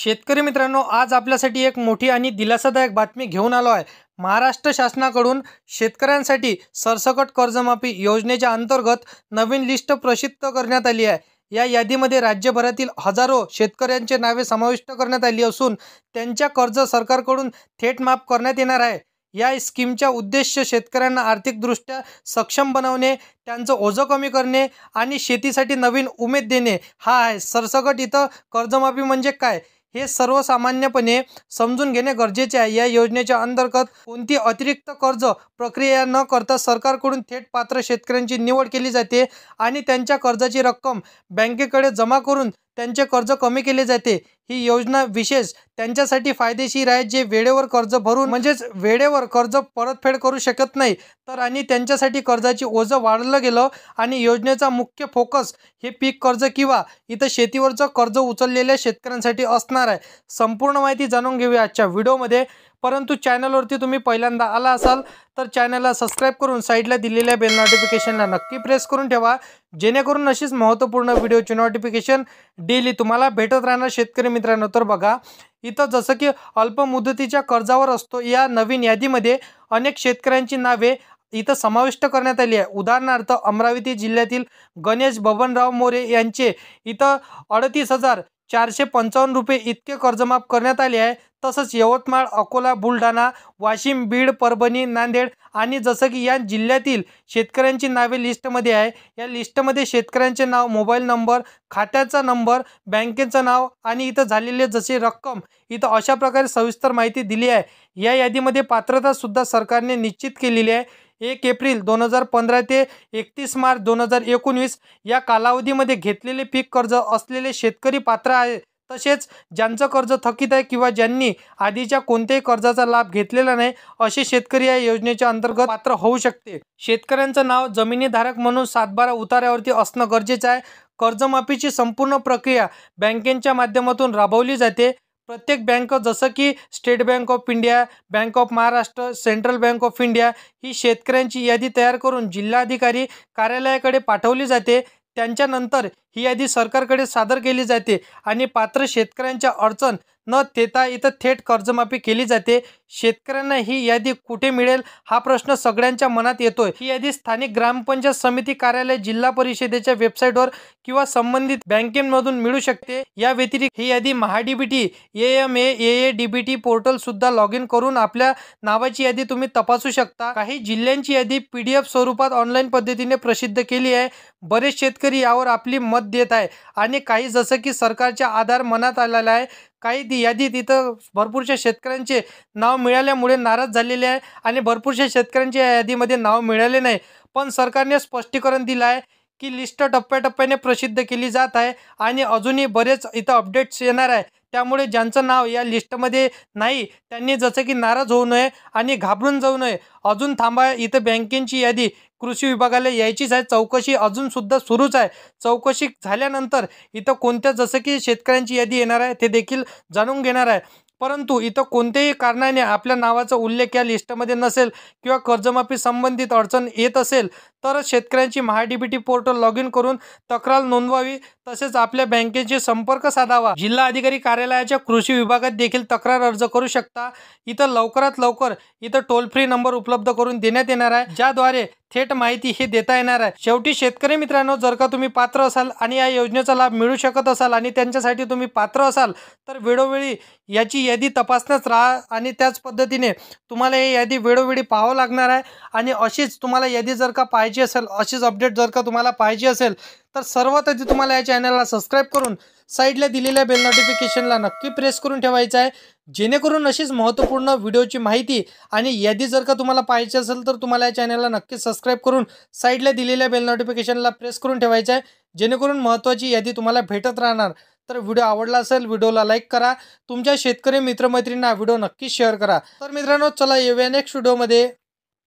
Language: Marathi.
शेतकरी मित्रांनो, आज आपल्यासाठी एक मोठी आणि दिलासादायक बातमी घेऊन आलो आहे। महाराष्ट्र शासनाकडून शेतकऱ्यांसाठी सरसकट कर्जमाफी योजनेच्या अंतर्गत नवीन लिस्ट प्रसिद्ध करण्यात आली आहे। या यादीमध्ये राज्यभरातील हजारो शेतकऱ्यांचे नावे समाविष्ट करण्यात आली असून त्यांच्या कर्ज सरकारकडून थेट माफ करण्यात येणार आहे। या स्कीमचा उद्देश शेतकऱ्यांना आर्थिकदृष्ट्या सक्षम बनवणे, त्यांचं ओझं कमी करणे आणि शेतीसाठी नवीन उमेद देणे हा आहे। सरसकट इथं कर्जमाफी म्हणजे काय हे सर्वसामान्यपणे समजून घेणे गरजेचे आहे। या योजनेच्या अंतर्गत कोणती अतिरिक्त कर्ज प्रक्रिया न करता सरकारकडून थेट पात्र शेतकऱ्यांची निवड केली जाते आणि त्यांच्या कर्जाची रक्कम बँकेकडे जमा करून त्यांचे कर्ज कमी केले जाते। ही योजना विशेष त्यांच्यासाठी फायदेशीर आहे जे वेळेवर कर्ज भरून वेळेवर कर्ज परतफेड करू शकत नाही तर आणि त्यांच्यासाठी कर्जाची ओझं वाढलं गेलं आणि योजनेचा मुख्य फोकस हे पीक कर्ज किंवा इतर शेतीवरचं कर्ज उचललेल्या शेतकऱ्यांसाठी असणार आहे। संपूर्ण माहिती जाणून घेऊया आजच्या व्हिडिओमध्ये, परंतु चॅनलवरती तुम्ही पहिल्यांदा आला असाल तर चॅनलला सबस्क्राइब करून साईडला दिलेल्या बेल नोटिफिकेशनला नक्की प्रेस करून ठेवा, जेणेकरून अशीच महत्त्वपूर्ण व्हिडिओची नोटिफिकेशन डेली तुम्हाला भेटत राहणार। शेतकरी मित्रांनो, तर बघा इथं जसं की अल्प मुदतीच्या कर्जावर असतो, या नवीन यादीमध्ये अनेक शेतकऱ्यांची नावे इथं समाविष्ट करण्यात आली आहे। उदाहरणार्थ अमरावती जिल्ह्यातील गणेश बबनराव मोरे यांचे इथं 38,455 रुपये इतके कर्जमाफ करण्यात आले आहे। तसंच यवतमाळ, अकोला, बुलढाणा, वाशिम, बीड, परभणी, नांदेड आणि जसं की या जिल्ह्यातील शेतकऱ्यांची नावे लिस्टमध्ये आहे। या लिस्टमध्ये शेतकऱ्यांचे नाव, मोबाईल नंबर, खात्याचा नंबर, बँकेचं नाव आणि इथं झालेले जसे रक्कम इथं अशा प्रकारे सविस्तर माहिती दिली आहे। या यादीमध्ये पात्रता सुद्धा सरकारने निश्चित केलेली आहे। 1 एप्रिल 2015 ते 31 मार्च 2019 या कालावधीमध्ये घेतलेले पीक कर्ज असलेले शेतकरी पात्र आहे। तसेच ज्यांचं कर्ज थकीत आहे किंवा ज्यांनी आधीच्या कोणत्याही कर्जाचा लाभ घेतलेला नाही असे शेतकरी या योजनेच्या अंतर्गत पात्र होऊ शकते। शेतकऱ्यांचं नाव जमिनीधारक म्हणून 7/12 उतार्यावरती असणं गरजेचं आहे। कर्जमाफीची संपूर्ण प्रक्रिया बँकेच्या माध्यमातून राबवली जाते। प्रत्येक बँक जसं की State Bank of India, Bank of Maharashtra, Central Bank of India ही शेतकऱ्यांची यादी तयार करून जिल्हाधिकारी कार्यालयाकडे पाठवली जाते। त्यांच्यानंतर ही यादी सरकारकडे सादर केली जाते आणि पात्र शेतकऱ्यांच्या अडचण न देता इथं थेट कर्जमाफी केली जाते। शेतकऱ्यांना ही यादी कुठे मिळेल हा प्रश्न सगळ्यांच्या मनात येतोय। ही यादी स्थानिक ग्रामपंचायत समिती कार्यालय, जिल्हा परिषदेच्या वेबसाईटवर किंवा संबंधित बँकेमधून मिळू शकते। या व्यतिरिक्त ही यादी महाडीबीटी, AMA-AA-DBT पोर्टल सुद्धा लॉग इन करून आपल्या नावाची यादी तुम्ही तपासू शकता। काही जिल्ह्यांची यादी PDF स्वरूपात ऑनलाईन पद्धतीने प्रसिद्ध केली आहे। बरेच शेतकरी यावर आपली मत देत आहे आणि काही जसं की सरकारच्या आधार मनात आलेला आहे। काही यादीत इथं भरपूरशा शेतकऱ्यांचे नाव मिळाल्यामुळे नाराज झालेले आहे आणि भरपूरशा शेतकऱ्यांच्या यादीमध्ये नाव मिळाले नाही। पण सरकारने स्पष्टीकरण दिलं आहे की लिस्ट टप्प्याटप्प्याने प्रसिद्ध केली जात आहे आणि अजूनही बरेच इथं अपडेट्स येणार आहे। त्यामुळे ज्यांचं नाव या लिस्टमध्ये नाही त्यांनी जसं की नाराज होऊ नये आणि घाबरून जाऊ नये। अजून थांबा, इथं बँकेची यादी कृषी विभागाला यायचीच आहे। चौकशी अजून सुद्धा सुरूच आहे। चौकशी झाल्यानंतर इथं कोणत्या जसं की शेतकऱ्यांची यादी येणार आहे ते देखील जाणून घेणार आहे। परंतु इथं कोणत्याही कारणाने आपल्या नावाचा उल्लेख या लिस्टमध्ये नसेल किंवा कर्जमाफी संबंधित अडचण येत असेल तर शेतकऱ्यांची महाडीबीटी पोर्टल लॉग इन करून तक्रार नोंदवावी, तसेच आपल्या बँकेचे संपर्क साधावा। जिल्हा अधिकारी कार्यालयाच्या कृषी विभागात देखील तक्रार अर्ज करू शकता। इथं लवकरात लवकर इथं टोल फ्री नंबर उपलब्ध करून देण्यात येणार आहे, ज्याद्वारे थेट माहिती हे देता येणार आहे। शेवटी शेतकरी मित्रांनो, जर का तुम्ही पात्र असाल आणि या योजनेचा लाभ मिळू शकत असाल आणि त्यांच्यासाठी तुम्ही पात्र असाल तर वेळोवेळी याची यादी तपासण्यात राहा आणि त्याच पद्धतीने तुम्हाला ही यादी वेळोवेळी पाहावं लागणार आहे। आणि अशीच तुम्हाला यादी जर का पाहिजे असेल, अशीच अपडेट जर का तुम्हाला पाहिजे असेल तर सर्वात आधी तुम्हाला या चॅनलला सबस्क्राइब करून साईडला दिलेल्या बेल नोटिफिकेशनला नक्की प्रेस करून ठेवायचं आहे, जेणेकरून अशीच महत्त्वपूर्ण व्हिडिओची माहिती आणि यादी जर का तुम्हाला पाहिजे असेल तर तुम्हाला या चॅनलला नक्की सबस्क्राइब करून साईडला दिलेल्या बेल नोटिफिकेशनला प्रेस करून ठेवायचं आहे, जेणेकरून महत्त्वाची यादी तुम्हाला भेटत राहणार। तर व्हिडिओ आवडला असेल व्हिडिओला लाईक करा, तुमच्या शेतकरी मित्रमैत्रिणींना व्हिडिओ नक्की शेअर करा। तर मित्रांनो, चला येऊया नेक्स्ट व्हिडिओमध्ये।